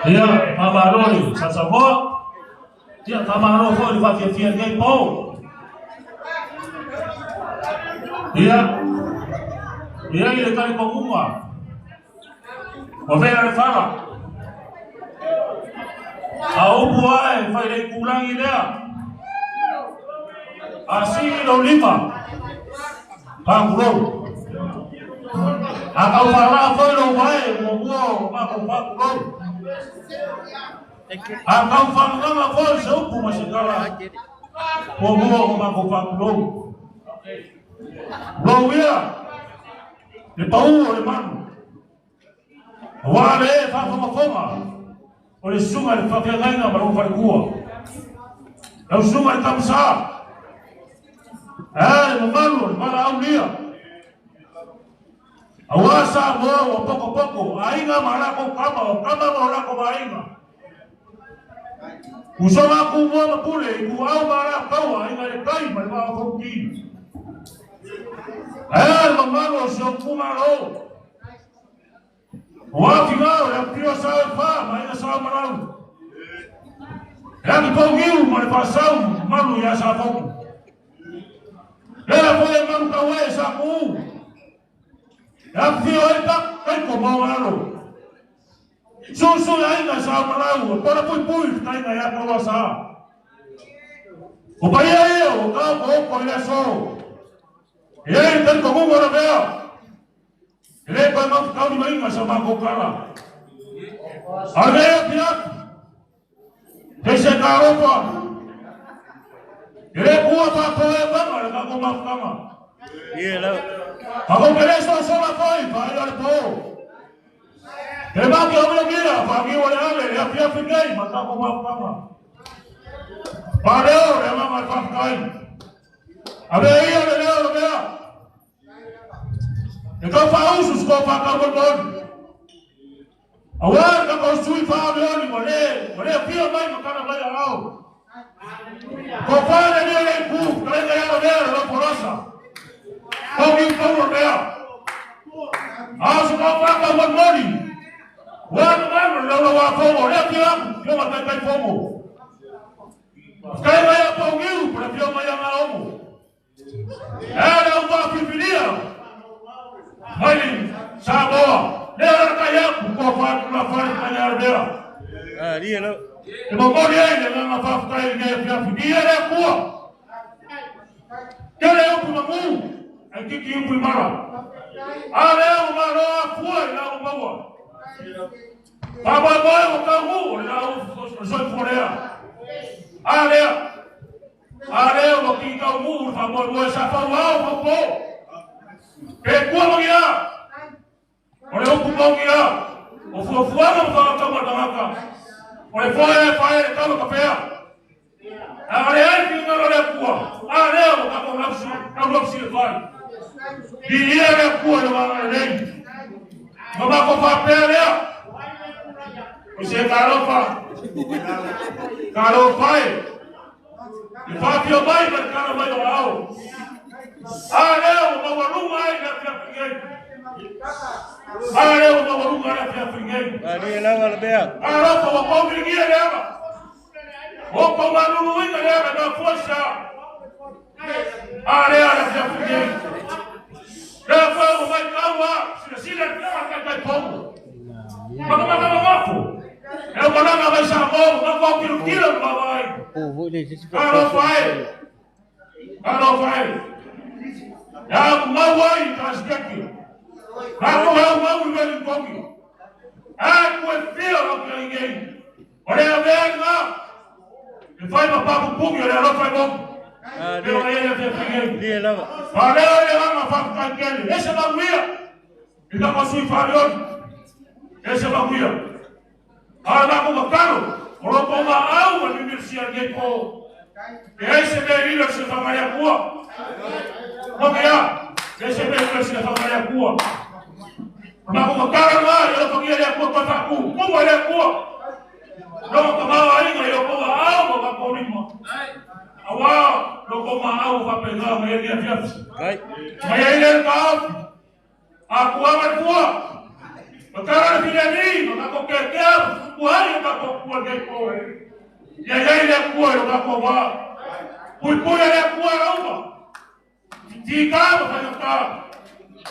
Dia kabaroi sasa mo. Dia kamaro ko di pa fia gay po. Dia ile kali ko uma. O vera fala. Au buai fai dei kulang idea. Asi do lima. Pangro. Akau fala foi lo vai mo ma ko pangro. Akau fangama ko sa upo masigara. Mo ma ko pangro. Bawia. Le pau le manu. Wale fa foma. Oleh sungai pakai lainnya baru pada gua. Lalu sungai kamsa. Memalu, malah aulia. Awasa mo poko. Ainga malah kau kama malah kau ainga. Usama aku mo mapule, ku au malah kau ainga le kai malah kau ki. Memalu sokuma lo. Wafinao ya pio sa fa mai na sa marau. Ya ni pogiu mai pasau malu ya sa fogo. Ya foi malu kawe sa ku. Ya pio eta kai ko mawalo. Susu ya ina sa marau, para pui kai na ya ko sa. O pai o ka ko ya so. Ya tan ko mo na bea. Ele vai não ficar de manhã, chamar o cara. Olha piak. Esse garoto. Ele boa para correr, vamos, ele vai comer cama. Agora ele só vai, olha pô. Ele vai que eu mira, vai olhar, ele é piak ninguém, mas tá comer cama. Valeu, ele vai mais ficar. Olha. Então faz os copas acabam todo. Agora que construi faz olho, olha pia mais no cara vai lá. Copa ele é cu, ele é a porosa. Alguém por lá. As copas acabam todo. Não vai fogo, olha pia, eu vou ter fogo. Cai vai a pouquinho para pia vai a mal. Ela não vai preferir. Hai, sabo, lera kayak, kofat na fari kanyar dia. Dia lo. Mau dia ini na faf kai dia le kuwa. Kele yo kumamu, akiki yo kumara. Ale yo maro kuwa na umawa. Baba boy o kamu na so forea. Ale yo kita mu fa mo sa fa wa po. Kuwa mangia. Oleh hukum mangia. Ufuafuana mkawakama damaka. Oleh foe kama kapea. Agare kingalo le kuwa. Leo kama nafsi fali. Bilia le kuwa le wana le. Mama ko papea le. Use karofa. Ifapio mai berkara mai wao. Leo mawarunga ina pia. Leo mawarunga ina pia. Dia lawa lebea. Arafa wa pauligia leo. Opa marungu ina leo na força. Leo ina pia. Leo foi vai calma, se vai pouco. Mas wapo. Leo bwana vai chamar, vai kilo vai. Vou deixar esse vai. Ya mawai tasgaki. Ako ha mawu beli koki. Ako feel of the game. Olha a verga. E faz uma papo público, olha lá faz bom. Eu aí ele fez. Dia lá. Olha ele lá na faca tranquilo. Esse é bagulho. Então posso ir para hoje. Esse é bagulho. Agora como caro, colocou uma alma de mercia de po. E aí se veio se trabalha com. Não é? Esse veio se trabalha com. Mas como caro lá, eu tô querendo com para com. Como ele é com? Não tomava ainda, eu vou a alma para comigo. Agora, não como a alma para pegar, mas ele é fiel. Mas ele é calmo. A cua é boa. O cara é filhinho, não qualquer tempo, o ano está com cua de cor. E aí ele é cor, não está com vá. Por cura ele é cor, não. De casa, vai cantar.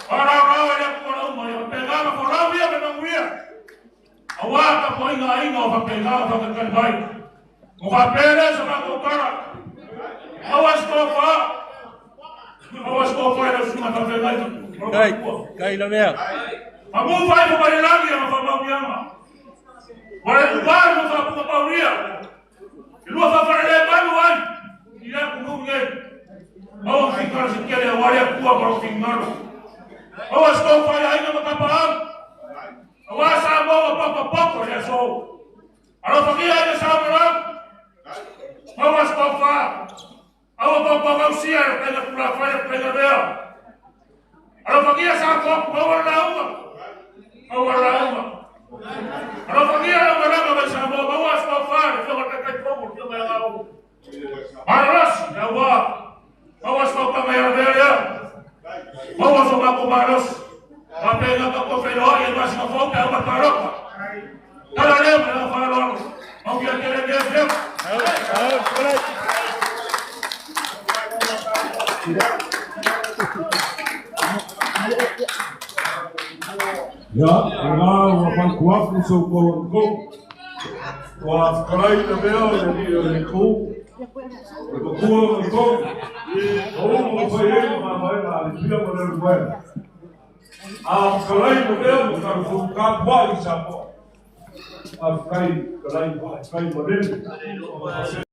Para ele é cor, não. Eu pegava, falava, ia, mas não ia. A uata foi ainda, vai pegar, vai cantar, vai. O papel é esse, vai contar. A escofa. A escofa era assim, mas vai pegar. Cai na minha. Algum vai para o Barilândia, não vai para o Miama. Vai no bar, não vai para o Paulinha. E não vai para ele, vai no ar. E é com o ninguém. Vamos ficar se querer, olha a tua para o final. Vamos escofa ainda, não está parado. Agora essa bola, pouco, olha só. A nossa aqui ainda sabe lá. Vamos escofa. Vamos para o Cia, pega por lá, pega dela. A nossa aqui essa copa, vamos lá uma. Agora, vai chamar, vamos escofar, eu vou ter fogo, eu vou lá o. Maros, eu vou. Vamos escofar a velha. Vamos jogar com o Maros. Vai pegar com o feiró e vai se voltar a uma tarofa. Ela lembra, ela fala logo. Vamos ver aquele exemplo. Ja, agora o Pancoaf no seu colo, o Afrai também o Nico, o colo Nico, o foi ele, mas vai lá, ele tira para o governo. A Afrai também o cara foi um cara bom, isso é bom. A Afrai, Afrai modelo.